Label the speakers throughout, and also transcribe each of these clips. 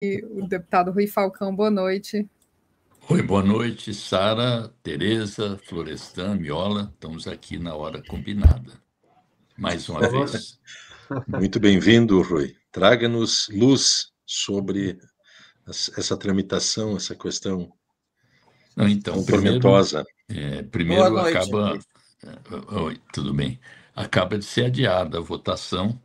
Speaker 1: E o deputado Rui Falcão, boa noite.
Speaker 2: Oi, boa noite, Sara, Tereza, Florestan, Miola. Estamos aqui na hora combinada. Mais uma vez.
Speaker 3: Muito bem-vindo, Rui. Traga-nos luz sobre essa tramitação, essa questão
Speaker 2: Não, então,
Speaker 3: tão tormentosa.
Speaker 2: primeiro
Speaker 4: Boa noite,
Speaker 2: acaba.
Speaker 4: Rui.
Speaker 2: Oi, tudo bem. Acaba de ser adiada a votação.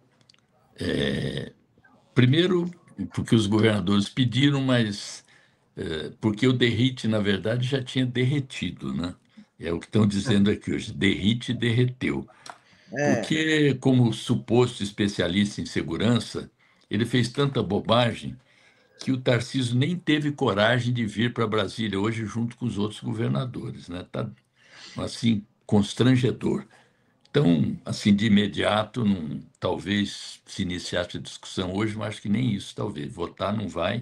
Speaker 2: Primeiro, porque os governadores pediram, mas porque o derrite, na verdade, já tinha derretido, né? É o que estão dizendo aqui hoje: derrite e derreteu. Porque, como suposto especialista em segurança, ele fez tanta bobagem que o Tarcísio nem teve coragem de vir para Brasília hoje junto com os outros governadores, né? Tá assim constrangedor. Então, assim de imediato, não, talvez se iniciasse a discussão hoje, mas acho que nem isso, talvez. Votar não vai.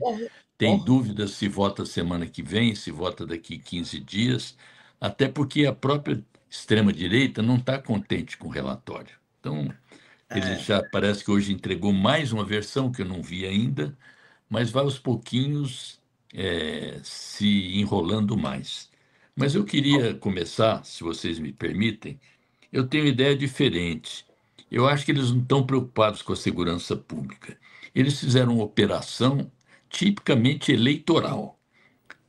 Speaker 2: Tem dúvidas se vota semana que vem, se vota daqui 15 dias, até porque a própria extrema-direita não está contente com o relatório. Então, ele já parece que hoje entregou mais uma versão que eu não vi ainda, mas vai aos pouquinhos se enrolando mais. Mas eu queria começar, se vocês me permitem, eu tenho ideia diferente. Eu acho que eles não estão preocupados com a segurança pública. Eles fizeram uma operação tipicamente eleitoral.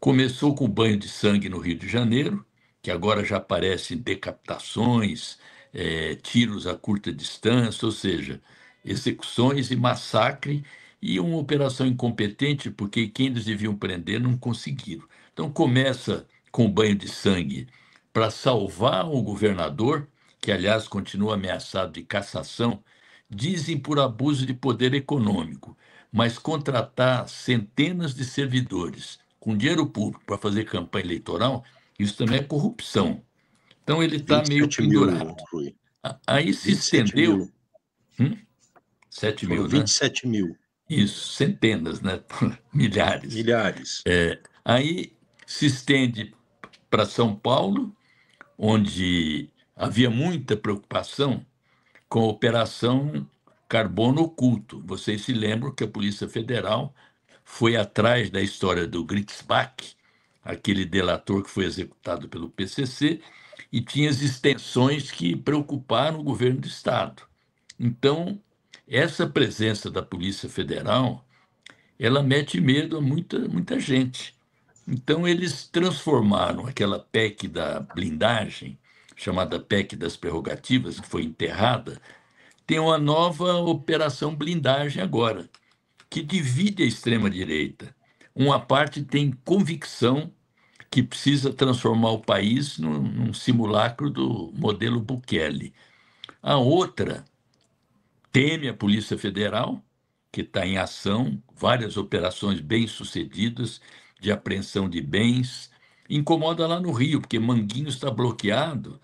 Speaker 2: Começou com o banho de sangue no Rio de Janeiro, que agora já aparecem decapitações, tiros a curta distância, ou seja, execuções e massacre, e uma operação incompetente, porque quem eles deviam prender não conseguiram. Então começa com o banho de sangue para salvar o governador, que aliás continua ameaçado de cassação, dizem por abuso de poder econômico, mas contratar centenas de servidores com dinheiro público para fazer campanha eleitoral, isso também é corrupção. Então ele está meio
Speaker 3: 27 mil,
Speaker 2: pendurado.
Speaker 3: Rui.
Speaker 2: Aí se
Speaker 3: 27
Speaker 2: estendeu.
Speaker 3: mil.
Speaker 2: 7
Speaker 3: Foram
Speaker 2: mil, né?
Speaker 3: 27 mil.
Speaker 2: Isso, centenas, né? Milhares.
Speaker 3: Milhares.
Speaker 2: Aí se estende para São Paulo, onde havia muita preocupação com a Operação Carbono Oculto. Vocês se lembram que a Polícia Federal foi atrás da história do Gritzbach, aquele delator que foi executado pelo PCC, e tinha as extensões que preocuparam o governo do Estado. Então, essa presença da Polícia Federal, ela mete medo a muita gente. Então, eles transformaram aquela PEC da blindagem, chamada PEC das prerrogativas, que foi enterrada, tem uma nova operação blindagem agora, que divide a extrema-direita. Uma parte tem convicção que precisa transformar o país num simulacro do modelo Bukele. A outra teme a Polícia Federal, que está em ação, várias operações bem-sucedidas de apreensão de bens. Incomoda lá no Rio, porque Manguinhos está bloqueado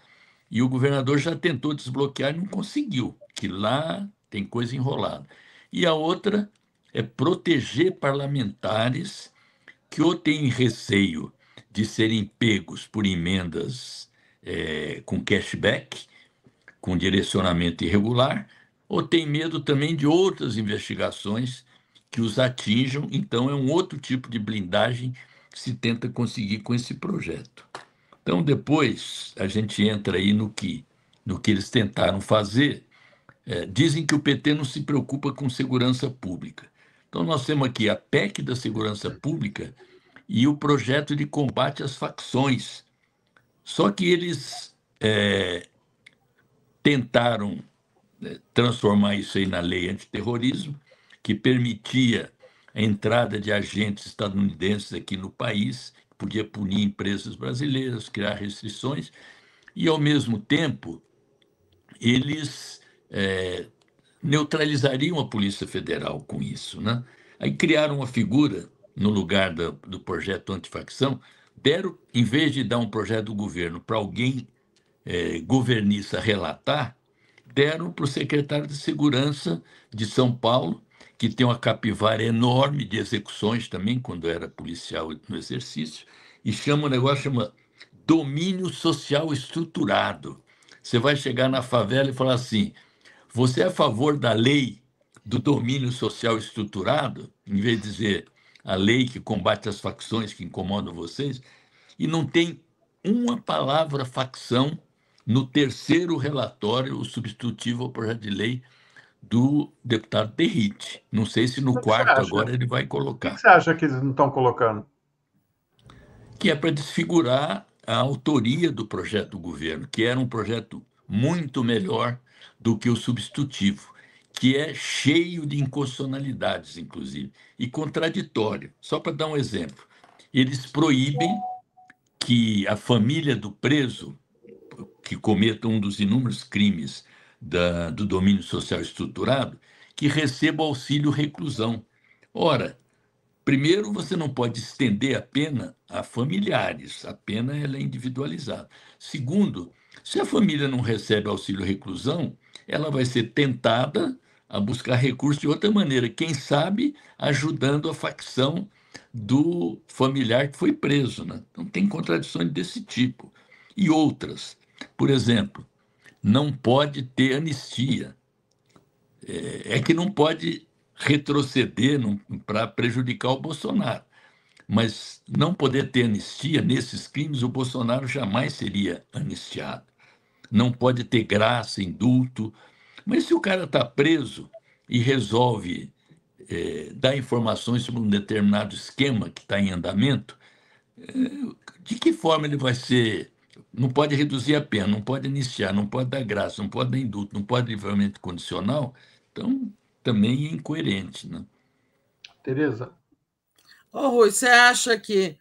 Speaker 2: e o governador já tentou desbloquear e não conseguiu, que lá tem coisa enrolada. E a outra é proteger parlamentares que ou têm receio de serem pegos por emendas com cashback, com direcionamento irregular, ou tem medo também de outras investigações que os atinjam. Então, é um outro tipo de blindagem que se tenta conseguir com esse projeto. Então, depois, a gente entra aí no que eles tentaram fazer. Dizem que o PT não se preocupa com segurança pública. Então, nós temos aqui a PEC da segurança pública e o projeto de combate às facções. Só que eles tentaram transformar isso aí na lei antiterrorismo, que permitia a entrada de agentes estadunidenses aqui no país, podia punir empresas brasileiras, criar restrições, e, ao mesmo tempo, eles neutralizariam a Polícia Federal com isso, né? Aí criaram uma figura no lugar do projeto antifacção, deram, em vez de dar um projeto do governo para alguém governista relatar, deram para o secretário de Segurança de São Paulo, que tem uma capivara enorme de execuções também, quando era policial no exercício, e o negócio chama domínio social estruturado. Você vai chegar na favela e falar assim: você é a favor da lei do domínio social estruturado? Em vez de dizer a lei que combate as facções que incomodam vocês, e não tem uma palavra facção no terceiro relatório, o substitutivo ao projeto de lei do deputado Derrite. Não sei se no
Speaker 4: O que você
Speaker 2: quarto
Speaker 4: acha?
Speaker 2: agora ele vai
Speaker 4: O que
Speaker 2: colocar.
Speaker 4: você acha que eles não estão colocando?
Speaker 2: Que é para desfigurar a autoria do projeto do governo, que era um projeto muito melhor do que o substitutivo, que é cheio de inconstitucionalidades, inclusive, e contraditório. Só para dar um exemplo, eles proíbem que a família do preso, que cometa um dos inúmeros crimes do domínio social estruturado, que receba auxílio reclusão. Ora, primeiro, você não pode estender a pena a familiares, a pena ela é individualizada. Segundo, se a família não recebe auxílio reclusão, ela vai ser tentada a buscar recursos de outra maneira, quem sabe ajudando a facção do familiar que foi preso. Né? Então, tem contradições desse tipo. E outras. Por exemplo, não pode ter anistia. É que não pode retroceder para prejudicar o Bolsonaro. Mas não poder ter anistia nesses crimes, o Bolsonaro jamais seria anistiado. Não pode ter graça, indulto. Mas se o cara está preso e resolve dar informações sobre um determinado esquema que está em andamento, de que forma ele vai ser? Não pode reduzir a pena, não pode iniciar, não pode dar graça, não pode dar indulto, não pode livramento condicional. Então, também é incoerente, né?
Speaker 4: Tereza?
Speaker 5: Rui, você acha que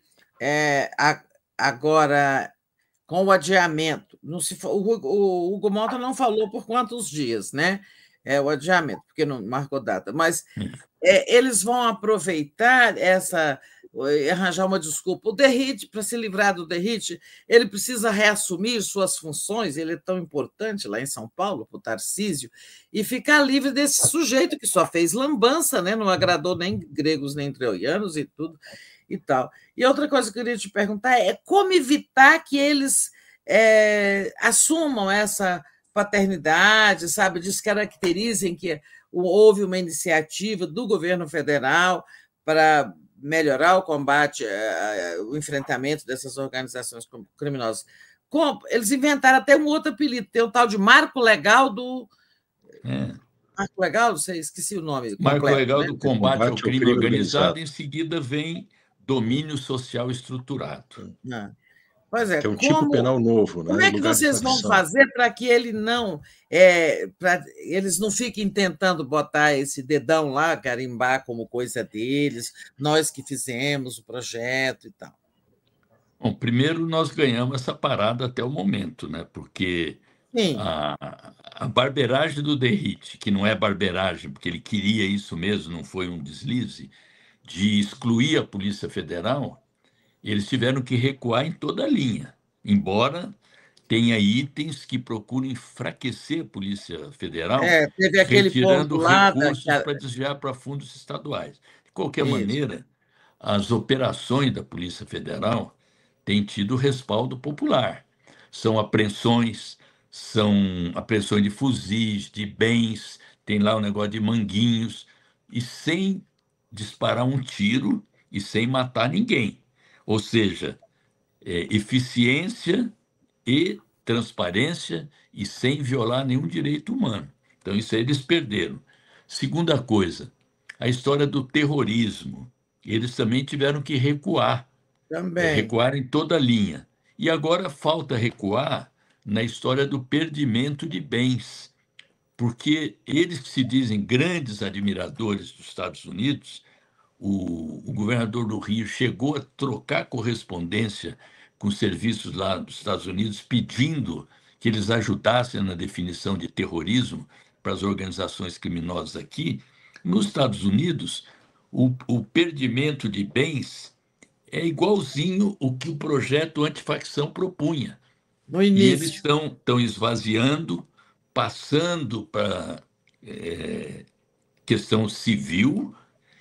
Speaker 5: agora, com o adiamento, o Hugo Malta não falou por quantos dias, né? O adiamento, porque não marcou data, mas eles vão aproveitar arranjar uma desculpa. O Derrite, para se livrar do Derrite, ele precisa reassumir suas funções, ele é tão importante lá em São Paulo, para o Tarcísio, e ficar livre desse sujeito que só fez lambança, né? Não agradou nem gregos nem troianos e tudo e tal. E outra coisa que eu queria te perguntar é como evitar que eles assumam essa paternidade, sabe, descaracterizem que houve uma iniciativa do governo federal para melhorar o combate, o enfrentamento dessas organizações criminosas. Eles inventaram até um outro apelido, tem o tal de Marco Legal do... Marco Legal, não sei, esqueci o nome.
Speaker 2: Marco
Speaker 5: completo,
Speaker 2: Legal, né? Do combate ao crime organizado, em seguida vem domínio social estruturado.
Speaker 5: Pois é,
Speaker 3: que é um tipo penal novo, né?
Speaker 5: Como é que vocês vão fazer para que ele não, eles não fiquem tentando botar esse dedão lá, carimbar como coisa deles, nós que fizemos o projeto e tal?
Speaker 2: Bom, primeiro nós ganhamos essa parada até o momento, né? Porque a barbeiragem do Derrite, que não é barbeiragem, porque ele queria isso mesmo, não foi um deslize, de excluir a Polícia Federal, eles tiveram que recuar em toda a linha, embora tenha itens que procuram enfraquecer a Polícia Federal,
Speaker 5: teve aquele
Speaker 2: retirando
Speaker 5: ponto lá
Speaker 2: recursos para desviar para fundos estaduais. De qualquer maneira, as operações da Polícia Federal têm tido respaldo popular. São apreensões de fuzis, de bens, tem lá o negócio de manguinhos, e sem disparar um tiro e sem matar ninguém. Ou seja, eficiência e transparência e sem violar nenhum direito humano. Então, isso aí eles perderam. Segunda coisa, a história do terrorismo. Eles também tiveram que recuar. Recuar em toda a linha. E agora falta recuar na história do perdimento de bens. Porque eles que se dizem grandes admiradores dos Estados Unidos, o governador do Rio chegou a trocar correspondência com serviços lá dos Estados Unidos, pedindo que eles ajudassem na definição de terrorismo para as organizações criminosas aqui. Nos Estados Unidos, o perdimento de bens é igualzinho o que o projeto antifacção propunha.
Speaker 5: No início.
Speaker 2: E eles estão esvaziando, passando para questão civil,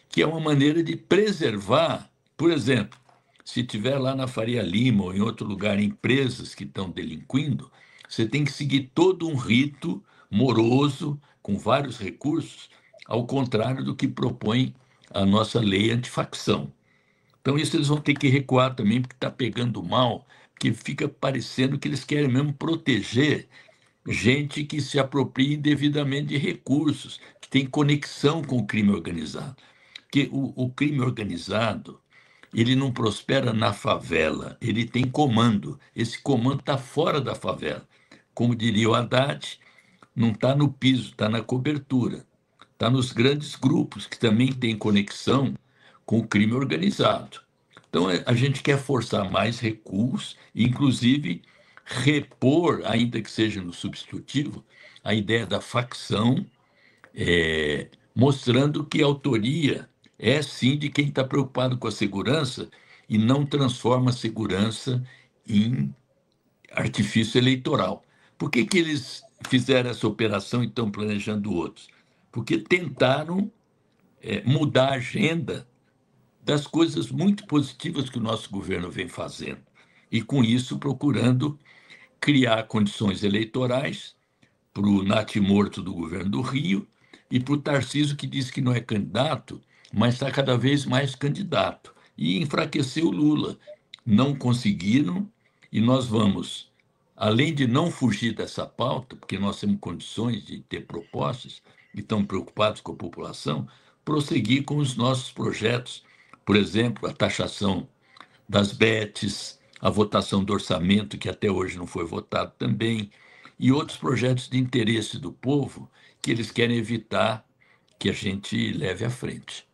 Speaker 2: que é uma maneira de preservar. Por exemplo, se tiver lá na Faria Lima ou em outro lugar empresas que estão delinquindo, você tem que seguir todo um rito moroso, com vários recursos, ao contrário do que propõe a nossa lei antifacção. Então, isso eles vão ter que recuar também, porque está pegando mal, porque fica parecendo que eles querem mesmo proteger gente que se apropria indevidamente de recursos, que tem conexão com o crime organizado. Porque o crime organizado, ele não prospera na favela, ele tem comando. Esse comando está fora da favela. Como diria o Haddad, não está no piso, está na cobertura. Está nos grandes grupos, que também têm conexão com o crime organizado. Então, a gente quer forçar mais recursos, inclusive repor, ainda que seja no substitutivo, a ideia da facção, mostrando que a autoria é, sim, de quem está preocupado com a segurança e não transforma a segurança em artifício eleitoral. Por que eles fizeram essa operação e estão planejando outros? Porque tentaram mudar a agenda das coisas muito positivas que o nosso governo vem fazendo. E, com isso, procurando criar condições eleitorais para o natimorto do governo do Rio e para o Tarcísio, que diz que não é candidato, mas está cada vez mais candidato. E enfraquecer o Lula. Não conseguiram, e nós vamos, além de não fugir dessa pauta, porque nós temos condições de ter propostas e estamos preocupados com a população, prosseguir com os nossos projetos. Por exemplo, a taxação das bets, a votação do orçamento, que até hoje não foi votado também, e outros projetos de interesse do povo que eles querem evitar que a gente leve à frente.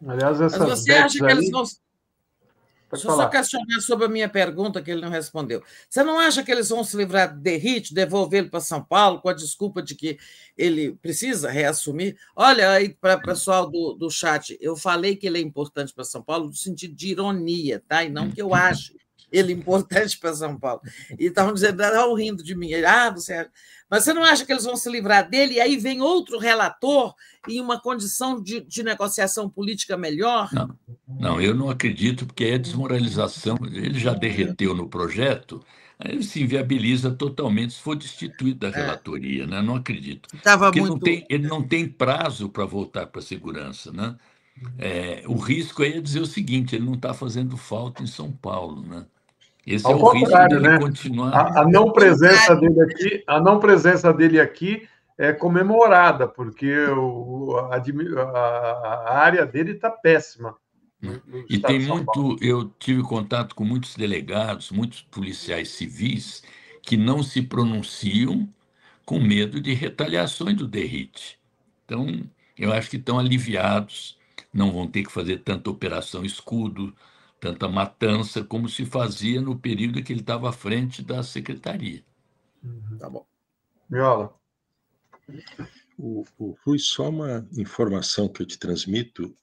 Speaker 4: Aliás, essas
Speaker 5: Mas você acha que eles vão...
Speaker 4: Pode
Speaker 5: Deixa eu
Speaker 4: falar.
Speaker 5: só questionar sobre a minha pergunta, que ele não respondeu. Você não acha que eles vão se livrar de Derrite, devolver ele para São Paulo, com a desculpa de que ele precisa reassumir? Olha, aí, para o pessoal do chat, eu falei que ele é importante para São Paulo no sentido de ironia, tá? E não que eu ache ele importante para São Paulo. E estavam dizendo, estavam rindo de mim. Você... Mas você não acha que eles vão se livrar dele e aí vem outro relator em uma condição de negociação política melhor?
Speaker 2: Não, eu não acredito, porque é desmoralização. Ele já derreteu no projeto, aí ele se inviabiliza totalmente se for destituído da relatoria, né? Não acredito. Porque ele não tem prazo para voltar para a segurança, né? O risco aí é dizer o seguinte, ele não está fazendo falta em São Paulo, né? Esse é o risco dele, né? Continuar.
Speaker 4: A não presença dele aqui é comemorada, porque a área dele está péssima.
Speaker 2: E tem muito, eu tive contato com muitos delegados, muitos policiais civis que não se pronunciam com medo de retaliações do Derrite. Então, eu acho que estão aliviados, não vão ter que fazer tanta operação escudo, tanta matança, como se fazia no período que ele estava à frente da secretaria.
Speaker 5: Tá bom.
Speaker 4: Viola.
Speaker 3: Rui, só uma informação que eu te transmito.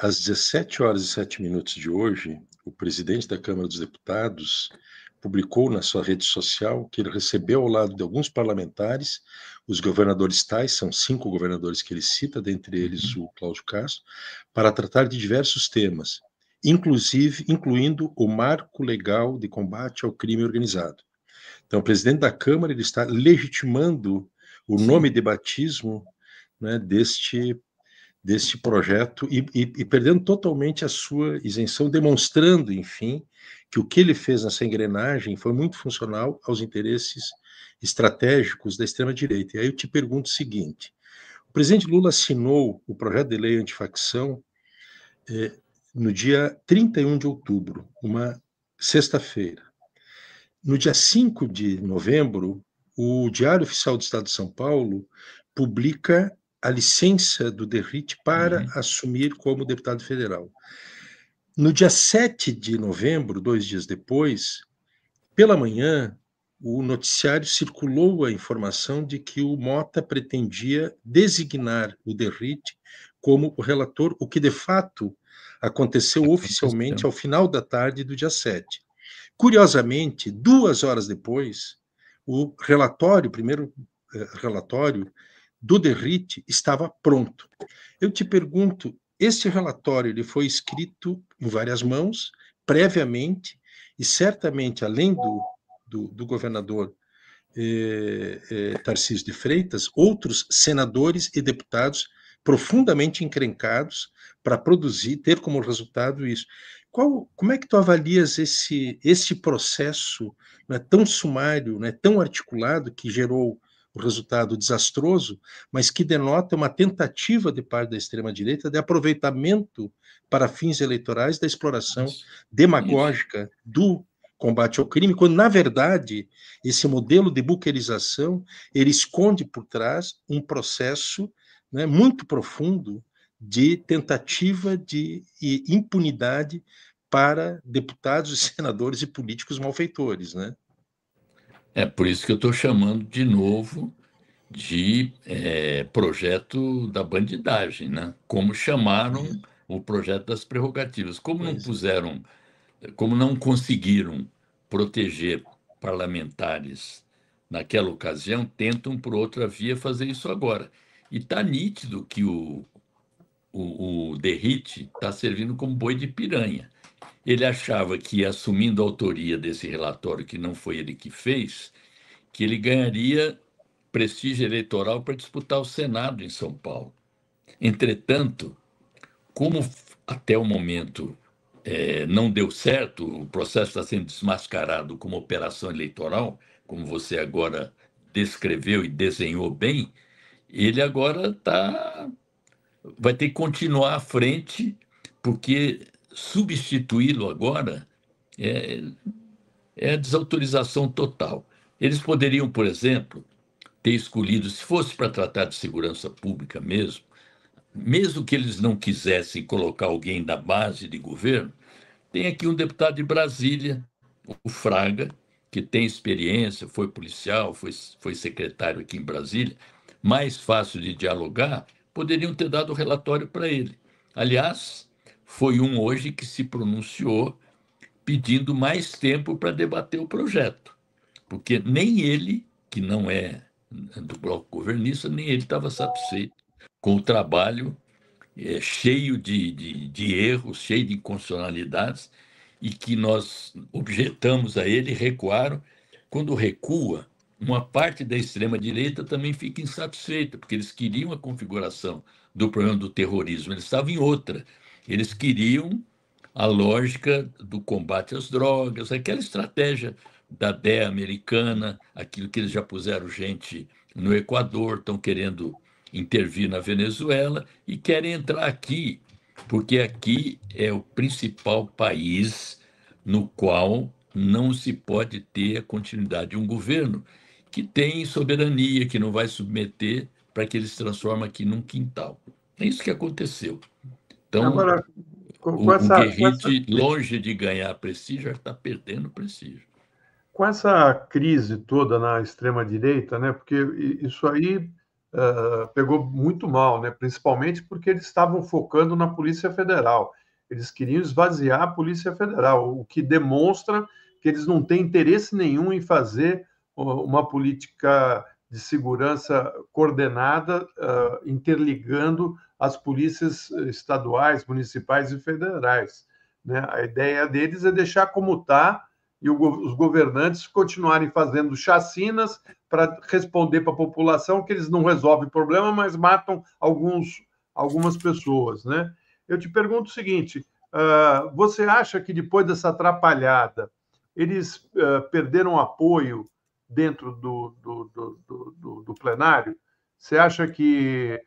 Speaker 3: Às 17h07 de hoje, o presidente da Câmara dos Deputados publicou na sua rede social que ele recebeu ao lado de alguns parlamentares, os governadores tais, são 5 governadores que ele cita, dentre eles o Cláudio Castro, para tratar de diversos temas, incluindo o marco legal de combate ao crime organizado. Então, o presidente da Câmara ele está legitimando o nome de batismo, né, deste projeto e perdendo totalmente a sua isenção, demonstrando, enfim, que o que ele fez nessa engrenagem foi muito funcional aos interesses estratégicos da extrema-direita. E aí eu te pergunto o seguinte, o presidente Lula assinou o projeto de lei antifacção no dia 31 de outubro, uma sexta-feira. No dia 5 de novembro, o Diário Oficial do Estado de São Paulo publica a licença do Derrite para assumir como deputado federal. No dia 7 de novembro, 2 dias depois, pela manhã, o noticiário circulou a informação de que o Mota pretendia designar o Derrite como o relator, o que de fato aconteceu oficialmente ao final da tarde do dia 7. Curiosamente, 2 horas depois, o relatório, o primeiro relatório do Derrite estava pronto. Eu te pergunto, esse relatório ele foi escrito em várias mãos, previamente, e certamente, além do governador Tarcísio de Freitas, outros senadores e deputados profundamente encrencados para produzir, ter como resultado isso. Como é que tu avalias esse processo, né, tão sumário, né, tão articulado, que gerou o resultado desastroso, mas que denota uma tentativa de parte da extrema-direita de aproveitamento para fins eleitorais da exploração demagógica do combate ao crime, quando, na verdade, esse modelo de buquerização, ele esconde por trás um processo, né, muito profundo de tentativa de impunidade para deputados e senadores e políticos malfeitores, né?
Speaker 2: É por isso que eu estou chamando de novo de projeto da bandidagem, né? Como chamaram o projeto das prerrogativas. Como não conseguiram proteger parlamentares naquela ocasião, tentam, por outra via, fazer isso agora. E está nítido que o Derrite está servindo como boi de piranha. Ele achava que, assumindo a autoria desse relatório, que não foi ele que fez, que ele ganharia prestígio eleitoral para disputar o Senado em São Paulo. Entretanto, como até o momento não deu certo, o processo está sendo desmascarado como operação eleitoral, como você agora descreveu e desenhou bem, ele agora vai ter que continuar à frente, porque substituí-lo agora é a desautorização total. Eles poderiam, por exemplo, ter escolhido, se fosse para tratar de segurança pública mesmo que eles não quisessem colocar alguém da base de governo, tem aqui um deputado de Brasília, o Fraga, que tem experiência, foi policial, foi secretário aqui em Brasília, mais fácil de dialogar, poderiam ter dado o relatório para ele. Aliás, foi um hoje que se pronunciou pedindo mais tempo para debater o projeto, porque nem ele, que não é do bloco governista, nem ele estava satisfeito com o trabalho cheio de erros, cheio de inconstitucionalidades, e que nós objetamos a ele, recuaram. Quando recua, uma parte da extrema-direita também fica insatisfeita, porque eles queriam a configuração do problema do terrorismo, eles estavam em outra. Eles queriam a lógica do combate às drogas, aquela estratégia da DEA americana, aquilo que eles já puseram gente no Equador, estão querendo intervir na Venezuela e querem entrar aqui, porque aqui é o principal país no qual não se pode ter a continuidade de um governo que tem soberania, que não vai submeter para que ele se transforme aqui num quintal. É isso que aconteceu. Então,
Speaker 4: agora,
Speaker 2: o Guerrite, longe de ganhar prestígio, já está perdendo prestígio.
Speaker 4: Com essa crise toda na extrema-direita, né, porque isso aí pegou muito mal, né, principalmente porque eles estavam focando na Polícia Federal. Eles queriam esvaziar a Polícia Federal, o que demonstra que eles não têm interesse nenhum em fazer uma política de segurança coordenada, interligando as polícias estaduais, municipais e federais, né? A ideia deles é deixar como está e os governantes continuarem fazendo chacinas para responder para a população que eles não resolvem o problema, mas matam algumas pessoas, né? Eu te pergunto o seguinte, você acha que depois dessa atrapalhada, eles perderam apoio dentro do plenário? Você acha que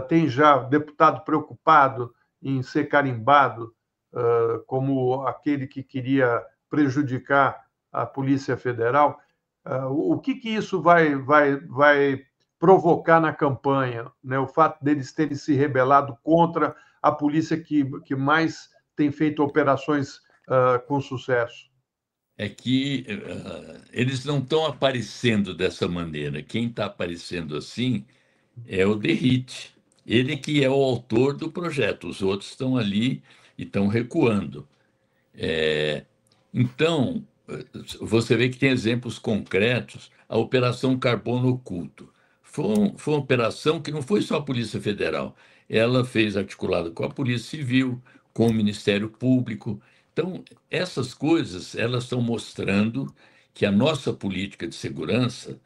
Speaker 4: tem já deputado preocupado em ser carimbado como aquele que queria prejudicar a Polícia Federal? O que isso vai provocar na campanha, né? O fato deles terem se rebelado contra a polícia que mais tem feito operações com sucesso?
Speaker 2: É que eles não estão aparecendo dessa maneira. Quem está aparecendo assim é o Derrite. Ele que é o autor do projeto. Os outros estão ali e estão recuando. Então, você vê que tem exemplos concretos. A Operação Carbono Oculto. Foi uma operação que não foi só a Polícia Federal. Ela fez articulado com a Polícia Civil, com o Ministério Público. Então, essas coisas, elas estão mostrando que a nossa política de segurança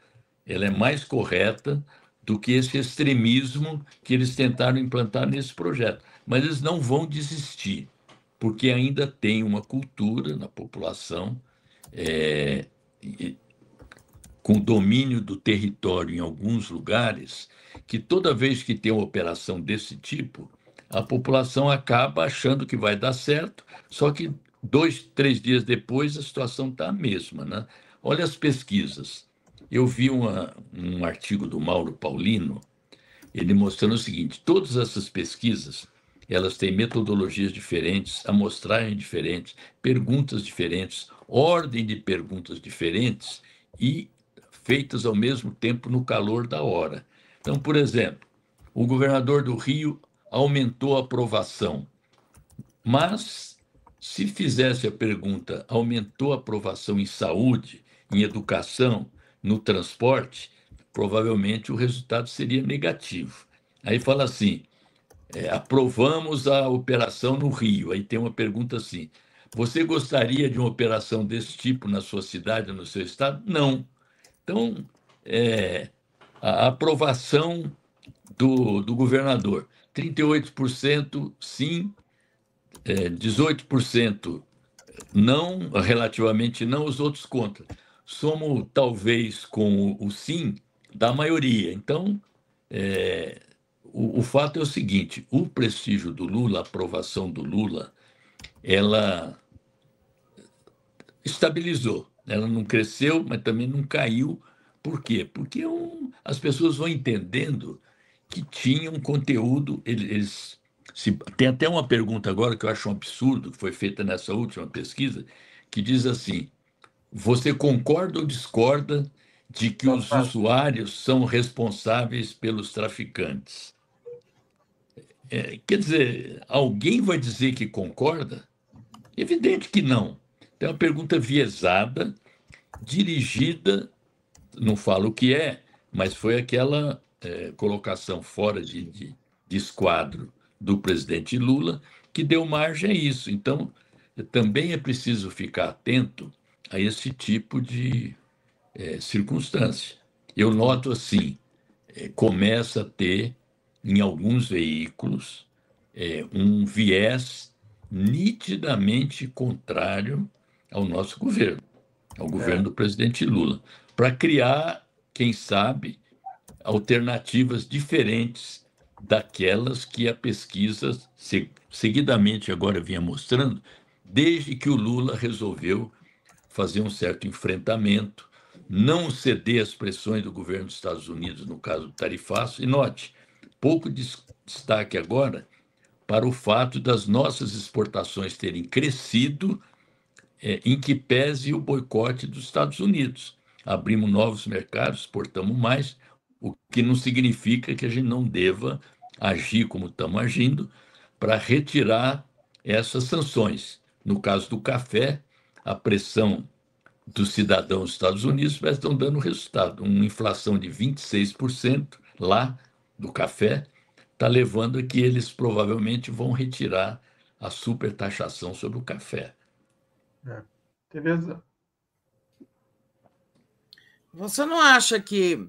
Speaker 2: ela é mais correta do que esse extremismo que eles tentaram implantar nesse projeto. Mas eles não vão desistir, porque ainda tem uma cultura na população com domínio do território em alguns lugares, que toda vez que tem uma operação desse tipo, a população acaba achando que vai dar certo, só que 2, 3 dias depois a situação está a mesma, né? Olha as pesquisas. Eu vi um artigo do Mauro Paulino, ele mostrando o seguinte: todas essas pesquisas, elas têm metodologias diferentes, amostragem diferentes, perguntas diferentes, ordem de perguntas diferentes e feitas ao mesmo tempo no calor da hora. Então, por exemplo, o governador do Rio aumentou a aprovação, mas se fizesse a pergunta aumentou a aprovação em saúde, em educação, no transporte, provavelmente o resultado seria negativo. Aí fala assim, aprovamos a operação no Rio. Aí tem uma pergunta assim, você gostaria de uma operação desse tipo na sua cidade, no seu estado? Não. Então, a aprovação do governador, 38% sim, 18% não, relativamente não, os outros contra. Somos, talvez, com o sim da maioria. Então, o fato é o seguinte, o prestígio do Lula, a aprovação do Lula, ela estabilizou. Ela não cresceu, mas também não caiu. Por quê? Porque as pessoas vão entendendo que tinha um conteúdo. Tem até uma pergunta agora que eu acho um absurdo, que foi feita nessa última pesquisa, que diz assim: você concorda ou discorda de que os usuários são responsáveis pelos traficantes? Quer dizer, alguém vai dizer que concorda? Evidente que não. É uma pergunta viesada, dirigida, não falo o que é, mas foi aquela colocação fora de esquadro do presidente Lula que deu margem a isso. Então, também é preciso ficar atento a esse tipo de circunstância. Eu noto assim, começa a ter, em alguns veículos, um viés nitidamente contrário ao nosso governo, ao governo do presidente Lula, para criar, quem sabe, alternativas diferentes daquelas que a pesquisa seguidamente agora vinha mostrando, desde que o Lula resolveu fazer um certo enfrentamento, não ceder às pressões do governo dos Estados Unidos, no caso do tarifaço. E note, pouco destaque agora para o fato das nossas exportações terem crescido, em que pese o boicote dos Estados Unidos. Abrimos novos mercados, exportamos mais, o que não significa que a gente não deva agir como estamos agindo para retirar essas sanções. No caso do café, a pressão dos cidadãos dos Estados Unidos estão dando resultado. Uma inflação de 26% lá do café está levando a que eles provavelmente vão retirar a supertaxação sobre o café.
Speaker 4: Tereza?
Speaker 5: Você não acha que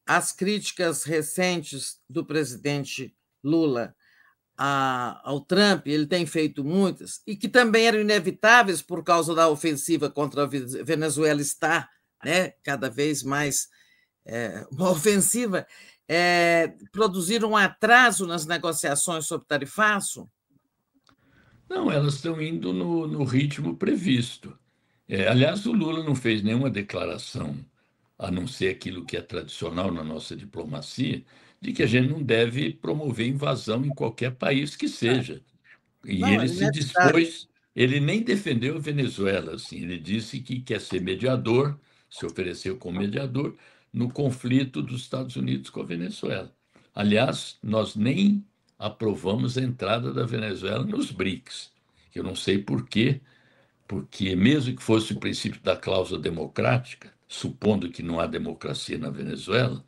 Speaker 5: as críticas recentes do presidente Lula ao Trump, ele tem feito muitas, e que também eram inevitáveis por causa da ofensiva contra a Venezuela, está, né, cada vez mais uma ofensiva, produziram um atraso nas negociações sobre tarifaço?
Speaker 2: Não, elas estão indo no ritmo previsto. Aliás, o Lula não fez nenhuma declaração, a não ser aquilo que é tradicional na nossa diplomacia, de que a gente não deve promover invasão em qualquer país que seja. E
Speaker 5: Não,
Speaker 2: ele se dispôs, ele nem defendeu a Venezuela, assim, ele disse que quer ser mediador, se ofereceu como mediador, no conflito dos Estados Unidos com a Venezuela. Aliás, nós nem aprovamos a entrada da Venezuela nos BRICS. Eu não sei por quê, porque mesmo que fosse o princípio da cláusula democrática, supondo que não há democracia na Venezuela,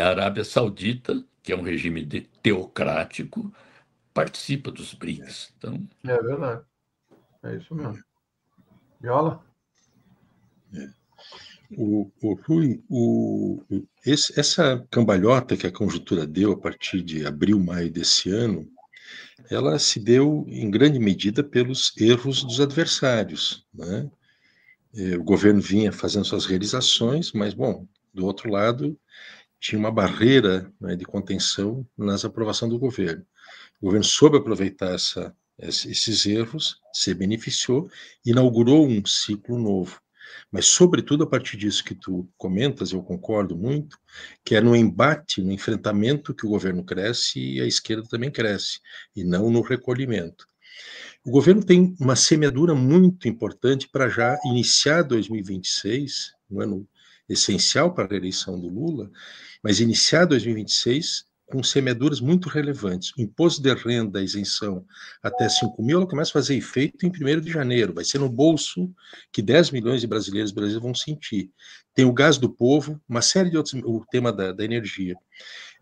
Speaker 2: a Arábia Saudita, que é um regime teocrático, participa dos BRICS. Então...
Speaker 4: É verdade. É isso mesmo. Viola?
Speaker 3: Rui, essa cambalhota que a conjuntura deu a partir de abril, maio desse ano, ela se deu em grande medida pelos erros dos adversários, né? O governo vinha fazendo suas realizações, mas, bom, do outro lado, tinha uma barreira, né, de contenção nas aprovações do governo. O governo soube aproveitar esses erros, se beneficiou, inaugurou um ciclo novo. Mas, sobretudo, a partir disso que tu comentas, eu concordo muito, que é no embate, no enfrentamento que o governo cresce e a esquerda também cresce, e não no recolhimento. O governo tem uma semeadura muito importante para já iniciar 2026, um ano essencial para a reeleição do Lula, mas iniciar 2026 com semeaduras muito relevantes. O imposto de renda, a isenção até 5 mil, ela começa a fazer efeito em 1º de janeiro. Vai ser no bolso que 10 milhões de brasileiros e brasileiras vão sentir. Tem o gás do povo, uma série de outros, o tema da energia.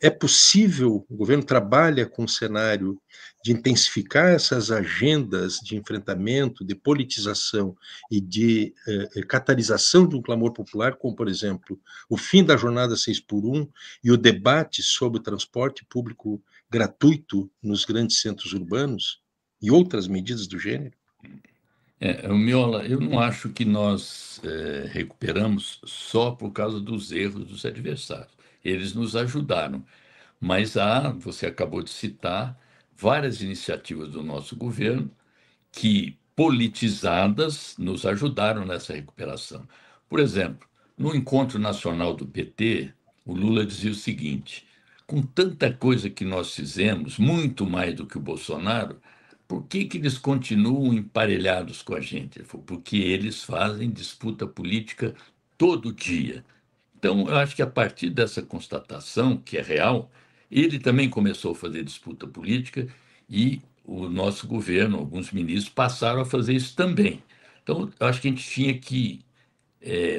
Speaker 3: É possível, o governo trabalha com um cenário de intensificar essas agendas de enfrentamento, de politização e de catalisação de um clamor popular, como, por exemplo, o fim da jornada 6x1 e o debate sobre o transporte público gratuito nos grandes centros urbanos e outras medidas do gênero?
Speaker 2: Miola, eu não acho que nós recuperamos só por causa dos erros dos adversários. Eles nos ajudaram, mas você acabou de citar várias iniciativas do nosso governo que, politizadas, nos ajudaram nessa recuperação. Por exemplo, no encontro nacional do PT, o Lula dizia o seguinte: com tanta coisa que nós fizemos, muito mais do que o Bolsonaro, por que eles continuam emparelhados com a gente? Ele falou, porque eles fazem disputa política todo dia. Então, eu acho que a partir dessa constatação, que é real, ele também começou a fazer disputa política e o nosso governo, alguns ministros, passaram a fazer isso também. Então, eu acho que a gente tinha que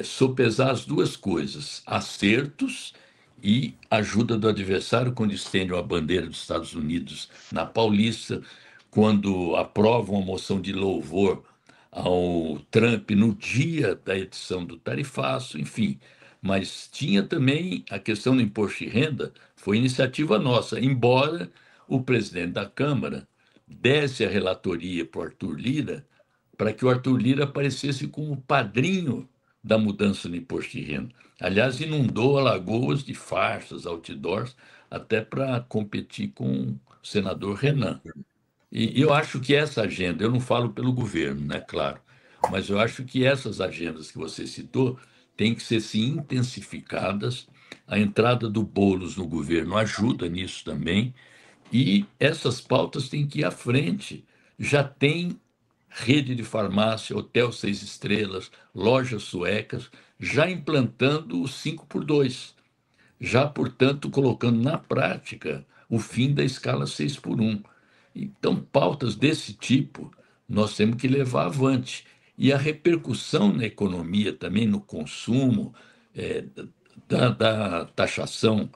Speaker 2: sopesar as duas coisas, acertos e ajuda do adversário, quando estendem a bandeira dos Estados Unidos na Paulista, quando aprovam a moção de louvor ao Trump no dia da edição do tarifaço, enfim. Mas tinha também a questão do imposto de renda, foi iniciativa nossa, embora o presidente da Câmara desse a relatoria para o Arthur Lira, para que o Arthur Lira aparecesse como padrinho da mudança no imposto de renda. Aliás, inundou Alagoas de faixas, outdoors, até para competir com o senador Renan. E eu acho que essa agenda, eu não falo pelo governo, né, claro, mas eu acho que essas agendas que você citou têm que ser sim, intensificadas. A entrada do Boulos no governo ajuda nisso também, e essas pautas têm que ir à frente. Já tem rede de farmácia, hotel 6 estrelas, lojas suecas, já implantando o 5x2, já, portanto, colocando na prática o fim da escala 6x1. Então, pautas desse tipo nós temos que levar avante. E a repercussão na economia também, no consumo, da taxação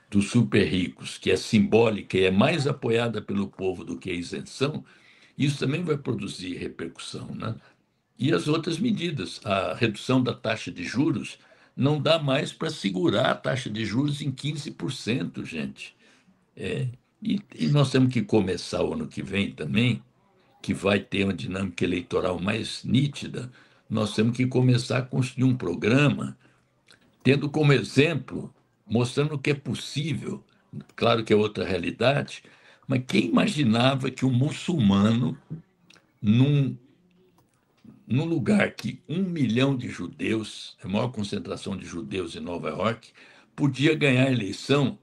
Speaker 2: dos super ricos, que é simbólica e é mais apoiada pelo povo do que a isenção, isso também vai produzir repercussão, né? E as outras medidas, a redução da taxa de juros, não dá mais para segurar a taxa de juros em 15%, gente. E nós temos que começar o ano que vem também, que vai ter uma dinâmica eleitoral mais nítida, nós temos que começar a construir um programa, tendo como exemplo, mostrando que é possível, claro que é outra realidade, mas quem imaginava que um muçulmano, num lugar que 1 milhão de judeus, a maior concentração de judeus em Nova York, podia ganhar a eleição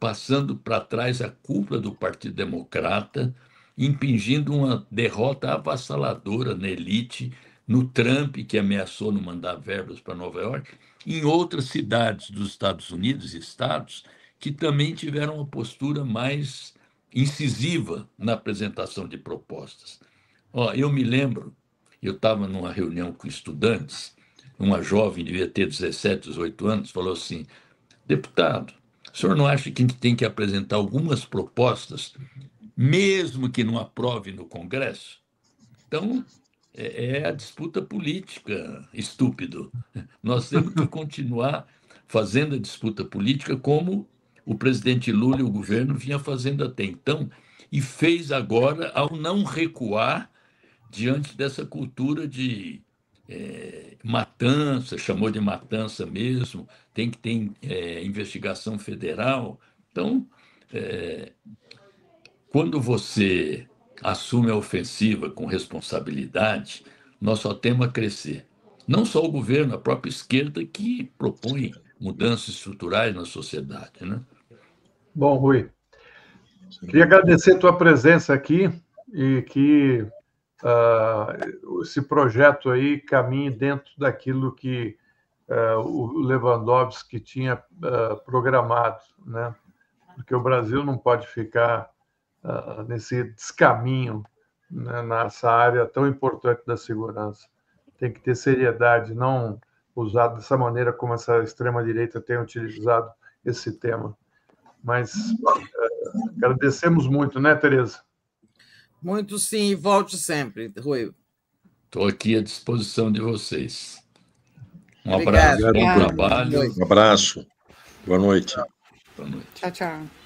Speaker 2: passando para trás a cúpula do Partido Democrata, impingindo uma derrota avassaladora na elite, no Trump, que ameaçou não mandar verbas para Nova York, em outras cidades dos Estados Unidos, estados, que também tiveram uma postura mais incisiva na apresentação de propostas. Eu me lembro, eu estava numa reunião com estudantes, uma jovem, devia ter 17, 18 anos, falou assim, deputado, o senhor não acha que a gente tem que apresentar algumas propostas, mesmo que não aprove no Congresso? Então, é a disputa política, estúpido. Nós temos que continuar fazendo a disputa política como o presidente Lula e o governo vinha fazendo até então, e fez agora ao não recuar diante dessa cultura de matança, chamou de matança mesmo, tem que ter investigação federal. Então, quando você assume a ofensiva com responsabilidade, nós só temos a crescer. Não só o governo, a própria esquerda que propõe mudanças estruturais na sociedade, né?
Speaker 4: Bom, Rui, queria agradecer a tua presença aqui e que esse projeto aí caminhe dentro daquilo que o Lewandowski tinha programado, né? Porque o Brasil não pode ficar nesse descaminho, né, nessa área tão importante da segurança. Tem que ter seriedade, não usar dessa maneira como essa extrema-direita tem utilizado esse tema. Mas agradecemos muito, né, Tereza?
Speaker 5: Muito sim, e volte sempre, Rui.
Speaker 2: Estou aqui à disposição de vocês. Um
Speaker 5: Obrigado.
Speaker 2: abraço, bom trabalho.
Speaker 3: Um abraço, boa noite.
Speaker 2: Boa noite.
Speaker 1: Tchau, tchau.